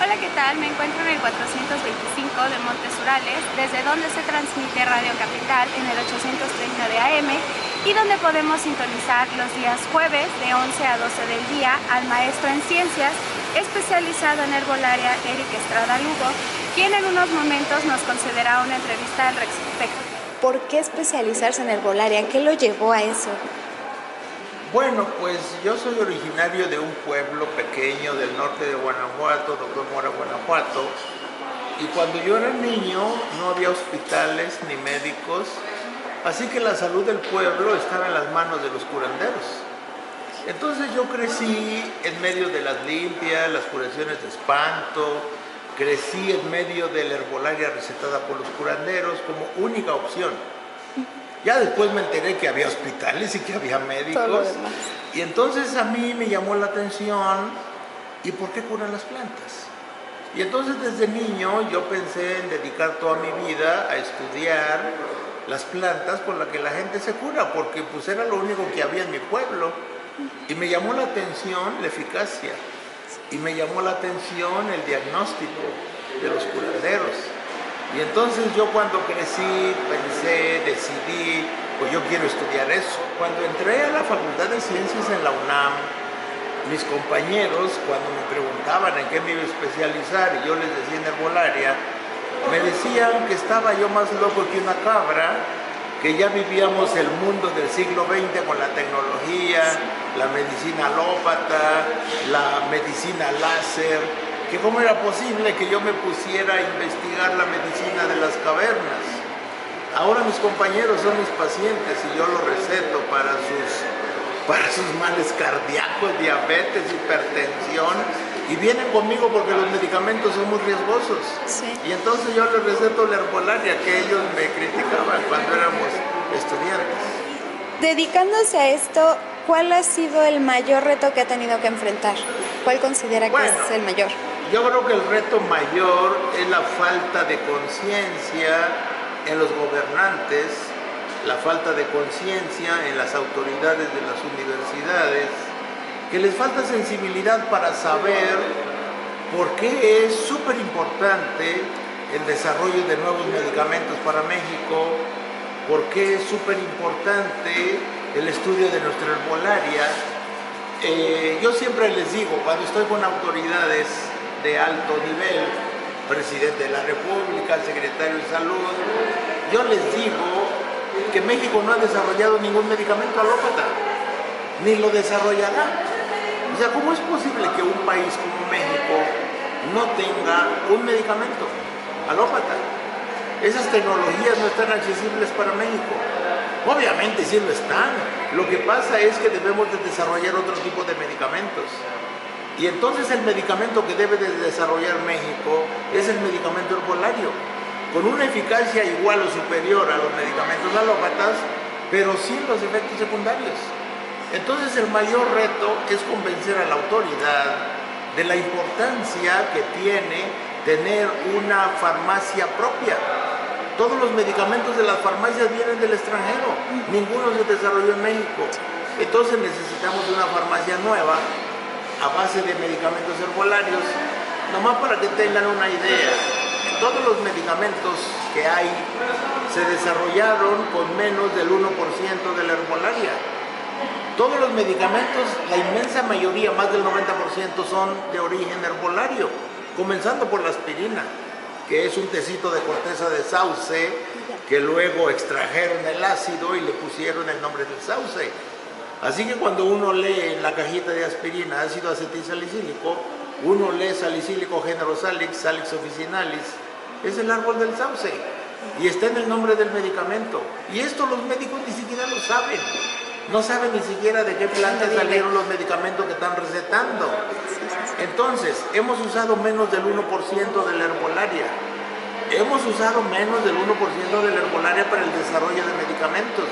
Hola, ¿qué tal? Me encuentro en el 425 de Montes Urales, desde donde se transmite Radio Capital en el 830 de AM y donde podemos sintonizar los días jueves de 11 a 12 del día al maestro en ciencias, especializado en herbolaria, Eric Estrada Lugo, quien en unos momentos nos concederá una entrevista al respecto. ¿Por qué especializarse en herbolaria? ¿Qué lo llevó a eso? Bueno, pues yo soy originario de un pueblo pequeño del norte de Guanajuato, Doctor Mora, Guanajuato, y cuando yo era niño no había hospitales ni médicos, así que la salud del pueblo estaba en las manos de los curanderos. Entonces yo crecí en medio de las limpias, las curaciones de espanto, crecí en medio de la herbolaria recetada por los curanderos como única opción. Ya después me enteré que había hospitales y que había médicos. Y entonces a mí me llamó la atención, ¿y por qué curan las plantas? Y entonces desde niño yo pensé en dedicar toda mi vida a estudiar las plantas por las que la gente se cura, porque pues era lo único que había en mi pueblo. Y me llamó la atención la eficacia, y me llamó la atención el diagnóstico de los curanderos. Y entonces yo cuando crecí, pensé, decidí, pues yo quiero estudiar eso. Cuando entré a la Facultad de Ciencias en la UNAM, mis compañeros, cuando me preguntaban en qué me iba a especializar y yo les decía en herbolaria, me decían que estaba yo más loco que una cabra, que ya vivíamos el mundo del siglo XX con la tecnología, la medicina alópata, la medicina láser, que cómo era posible que yo me pusiera a investigar la medicina de las cavernas. Ahora mis compañeros son mis pacientes y yo los receto para sus males cardíacos, diabetes, hipertensión, y vienen conmigo porque los medicamentos son muy riesgosos. Sí. Y entonces yo les receto la herbolaria que ellos me criticaban cuando éramos estudiantes. Dedicándose a esto, ¿cuál ha sido el mayor reto que ha tenido que enfrentar? ¿Cuál considera que es el mayor? Yo creo que el reto mayor es la falta de conciencia en los gobernantes, la falta de conciencia en las autoridades de las universidades, que les falta sensibilidad para saber por qué es súper importante el desarrollo de nuevos medicamentos para México, por qué es súper importante el estudio de nuestra herbolaria. Yo siempre les digo, cuando estoy con autoridades de alto nivel, presidente de la República, secretario de Salud, yo les digo que México no ha desarrollado ningún medicamento alópata, ni lo desarrollará. O sea, ¿cómo es posible que un país como México no tenga un medicamento alópata? Esas tecnologías no están accesibles para México. Obviamente sí lo están. Lo que pasa es que debemos de desarrollar otro tipo de medicamentos. Y entonces el medicamento que debe de desarrollar México es el medicamento herbolario, con una eficacia igual o superior a los medicamentos alópatas, pero sin los efectos secundarios. Entonces el mayor reto es convencer a la autoridad de la importancia que tiene tener una farmacia propia. Todos los medicamentos de las farmacias vienen del extranjero, ninguno se desarrolló en México. Entonces necesitamos una farmacia nueva a base de medicamentos herbolarios, nomás para que tengan una idea. Todos los medicamentos que hay se desarrollaron con menos del 1% de la herbolaria. Todos los medicamentos, la inmensa mayoría, más del 90%, son de origen herbolario, comenzando por la aspirina, que es un tecito de corteza de sauce, que luego extrajeron el ácido y le pusieron el nombre del sauce. Así que cuando uno lee en la cajita de aspirina ácido acetilsalicílico, uno lee salicílico género Salix, Salix officinalis, es el árbol del sauce y está en el nombre del medicamento. Y esto los médicos ni siquiera lo saben. No saben ni siquiera de qué planta salieron los medicamentos que están recetando. Entonces, hemos usado menos del 1% de la herbolaria. Hemos usado menos del 1% de la herbolaria para el desarrollo de medicamentos.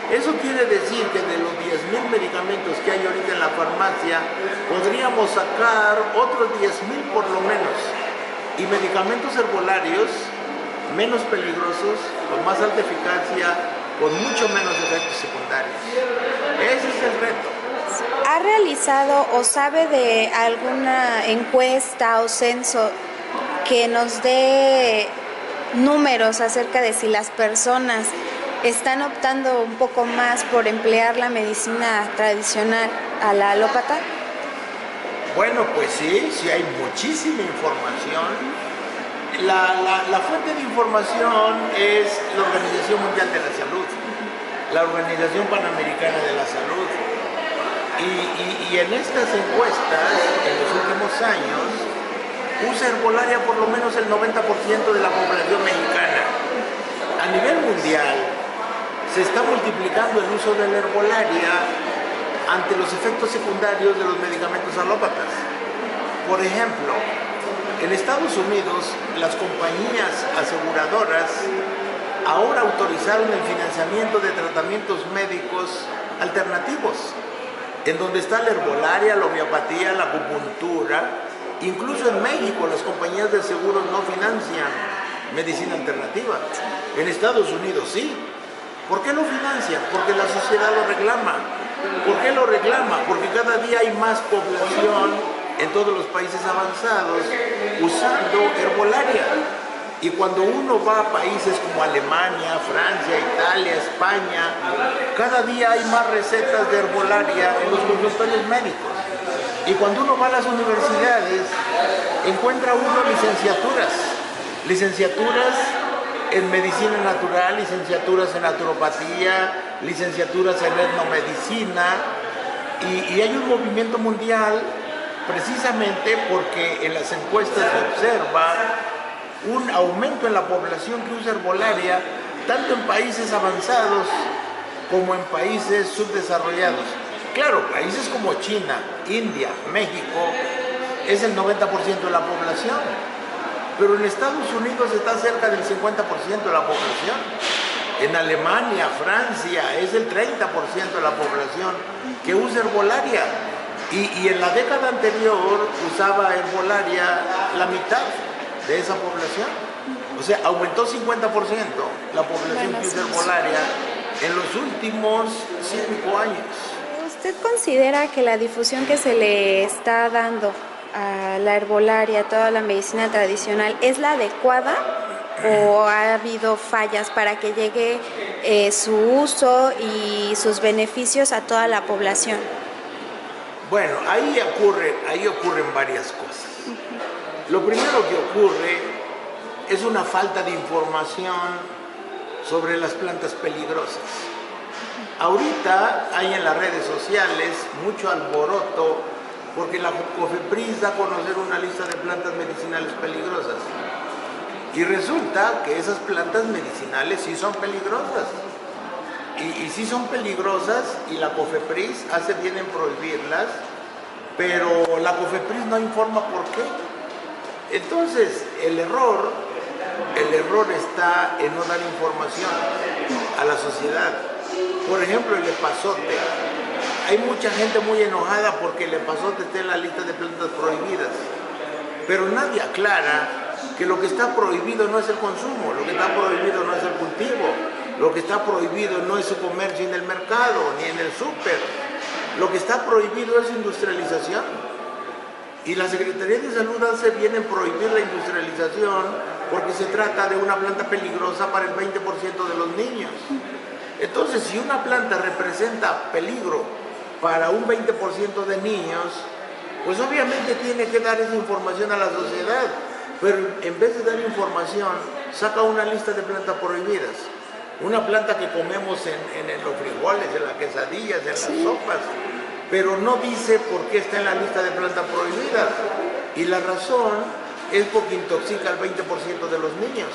Eso quiere decir que de los 10,000 medicamentos que hay ahorita en la farmacia, podríamos sacar otros 10,000 por lo menos. Y medicamentos herbolarios menos peligrosos, con más alta eficacia, con mucho menos efectos secundarios. Ese es el reto. ¿Ha realizado o sabe de alguna encuesta o censo que nos dé números acerca de si las personas están optando un poco más por emplear la medicina tradicional a la alópata? Bueno, pues sí hay muchísima información. La fuente de información es la Organización Mundial de la Salud, la Organización Panamericana de la Salud. Y en estas encuestas, en los últimos años, usa herbolaria por lo menos el 90% de la población mexicana. A nivel mundial, se está multiplicando el uso de la herbolaria ante los efectos secundarios de los medicamentos alópatas. Por ejemplo, en Estados Unidos, las compañías aseguradoras ahora autorizaron el financiamiento de tratamientos médicos alternativos, en donde está la herbolaria, la homeopatía, la acupuntura. Incluso en México las compañías de seguros no financian medicina alternativa. En Estados Unidos sí. ¿Por qué lo financian? Porque la sociedad lo reclama. ¿Por qué lo reclama? Porque cada día hay más población en todos los países avanzados usando herbolaria. Y cuando uno va a países como Alemania, Francia, Italia, España, cada día hay más recetas de herbolaria en los consultorios médicos. Y cuando uno va a las universidades, encuentra uno licenciaturas en medicina natural, licenciaturas en naturopatía, licenciaturas en etnomedicina, y hay un movimiento mundial precisamente porque en las encuestas se observa un aumento en la población que usa herbolaria, tanto en países avanzados como en países subdesarrollados. Claro, países como China, India, México, es el 90% de la población, pero en Estados Unidos está cerca del 50% de la población. En Alemania, Francia, es el 30% de la población que usa herbolaria. Y en la década anterior usaba herbolaria la mitad de esa población. O sea, aumentó 50% la población que usa herbolaria en los últimos 5 años. ¿Usted considera que la difusión que se le está dando a la herbolaria, a toda la medicina tradicional, es la adecuada o ha habido fallas para que llegue su uso y sus beneficios a toda la población? Bueno, ahí ocurren varias cosas. Lo primero que ocurre es una falta de información sobre las plantas peligrosas. Ahorita hay en las redes sociales mucho alboroto porque la COFEPRIS da a conocer una lista de plantas medicinales peligrosas. Y resulta que esas plantas medicinales sí son peligrosas. Y sí son peligrosas y la COFEPRIS hace bien en prohibirlas, pero la COFEPRIS no informa por qué. Entonces, el error está en no dar información a la sociedad. Por ejemplo, el epazote. Hay mucha gente muy enojada porque el epazote está en la lista de plantas prohibidas, pero nadie aclara que lo que está prohibido no es el consumo, lo que está prohibido no es el cultivo, lo que está prohibido no es su comercio en el mercado ni en el súper, lo que está prohibido es industrialización. Y la Secretaría de Salud hace bien en prohibir la industrialización porque se trata de una planta peligrosa para el 20% de los niños. Entonces, si una planta representa peligro para un 20% de niños, pues obviamente tiene que dar esa información a la sociedad, pero en vez de dar información, saca una lista de plantas prohibidas. Una planta que comemos en los frijoles, en las quesadillas, en las sopas, pero no dice por qué está en la lista de plantas prohibidas. Y la razón es porque intoxica al 20% de los niños,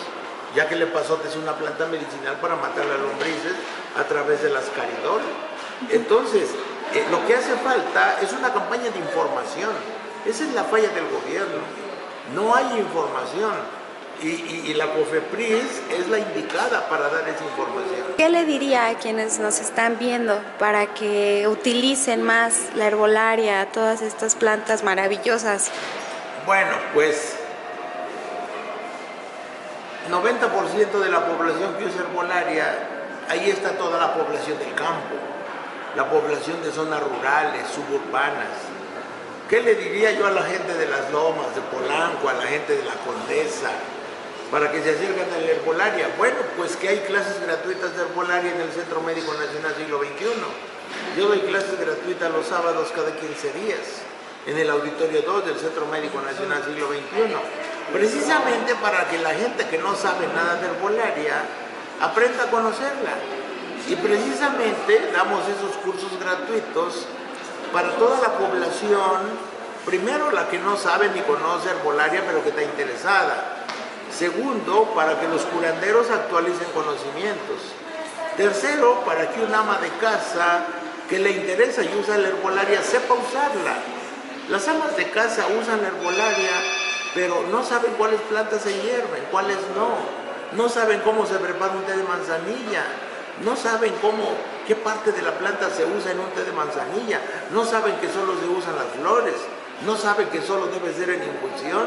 ya que el epazote es una planta medicinal para matar las lombrices a través del ascaridol. Entonces, lo que hace falta es una campaña de información. Esa es la falla del gobierno. No hay información. Y la COFEPRIS es la indicada para dar esa información. ¿Qué le diría a quienes nos están viendo para que utilicen más la herbolaria, todas estas plantas maravillosas? Bueno, pues 90% de la población que usa herbolaria, ahí está toda la población del campo, la población de zonas rurales, suburbanas. ¿Qué le diría yo a la gente de Las Lomas, de Polanco, a la gente de la Condesa, para que se acerquen a la herbolaria? Bueno, pues que hay clases gratuitas de herbolaria en el Centro Médico Nacional Siglo XXI. Yo doy clases gratuitas los sábados cada 15 días en el Auditorio 2 del Centro Médico Nacional Siglo XXI, precisamente para que la gente que no sabe nada de herbolaria aprenda a conocerla. Y precisamente damos esos cursos gratuitos para toda la población, primero la que no sabe ni conoce herbolaria pero que está interesada. Segundo, para que los curanderos actualicen conocimientos. Tercero, para que un ama de casa que le interesa y usa la herbolaria sepa usarla. Las amas de casa usan la herbolaria, pero no saben cuáles plantas se hierven, cuáles no. No saben cómo se prepara un té de manzanilla. No saben qué parte de la planta se usa en un té de manzanilla. No saben que solo se usan las flores. No saben que solo debe ser en infusión.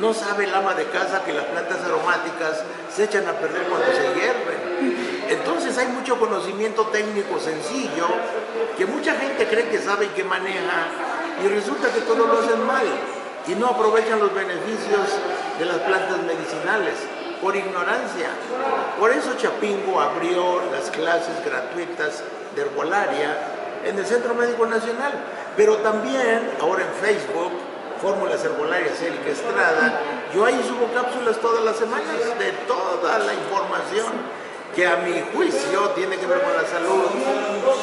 No sabe el ama de casa que las plantas aromáticas se echan a perder cuando se hierven. Entonces hay mucho conocimiento técnico sencillo que mucha gente cree que sabe y que maneja, y resulta que todo lo hacen mal y no aprovechan los beneficios de las plantas medicinales por ignorancia. Por eso Chapingo abrió las clases gratuitas de herbolaria en el Centro Médico Nacional, pero también ahora en Facebook, Fórmulas Herbolarias Erika Estrada, yo ahí subo cápsulas todas las semanas de toda la información que a mi juicio tiene que ver con la salud.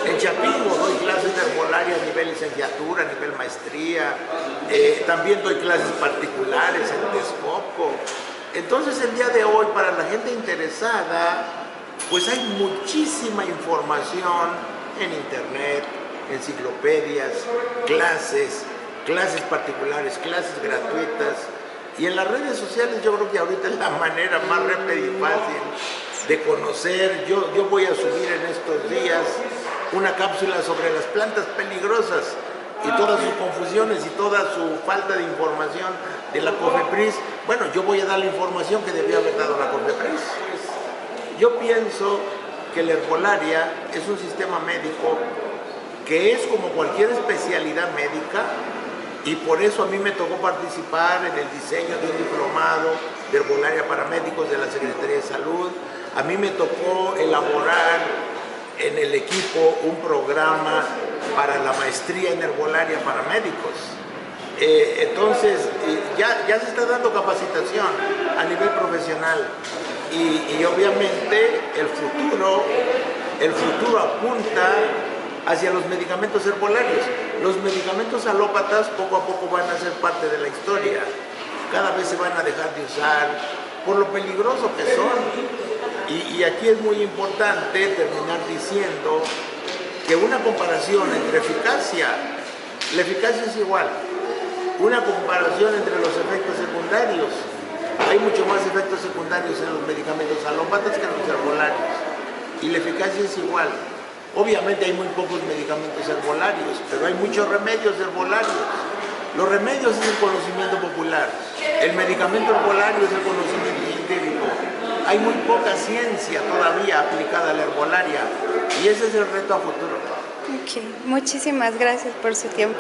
En Chapingo doy clases de herbolaria a nivel licenciatura, a nivel maestría, también doy clases particulares en Texcoco. Entonces el día de hoy, para la gente interesada, pues hay muchísima información en internet, enciclopedias, clases particulares, clases gratuitas, y en las redes sociales yo creo que ahorita es la manera más rápida y fácil de conocer. Yo voy a subir en estos días una cápsula sobre las plantas peligrosas y todas sus confusiones y toda su falta de información de la COFEPRIS. Bueno, yo voy a dar la información que debió haber dado la COFEPRIS. Yo pienso que la herbolaria es un sistema médico que es como cualquier especialidad médica, y por eso a mí me tocó participar en el diseño de un diplomado de herbolaria para médicos de la Secretaría de Salud. A mí me tocó elaborar en el equipo un programa para la maestría en herbolaria para médicos. Entonces, ya se está dando capacitación a nivel profesional, y obviamente el futuro apunta hacia los medicamentos herbolarios. Los medicamentos alópatas poco a poco van a ser parte de la historia. Cada vez se van a dejar de usar por lo peligroso que son. Y aquí es muy importante terminar diciendo que una comparación entre la eficacia es igual. Una comparación entre los efectos secundarios. Hay mucho más efectos secundarios en los medicamentos alópatas que en los herbolarios. Y la eficacia es igual. Obviamente hay muy pocos medicamentos herbolarios, pero hay muchos remedios herbolarios. Los remedios es el conocimiento popular. El medicamento herbolario es el conocimiento científico. Hay muy poca ciencia todavía aplicada a la herbolaria, y ese es el reto a futuro. Ok, muchísimas gracias por su tiempo.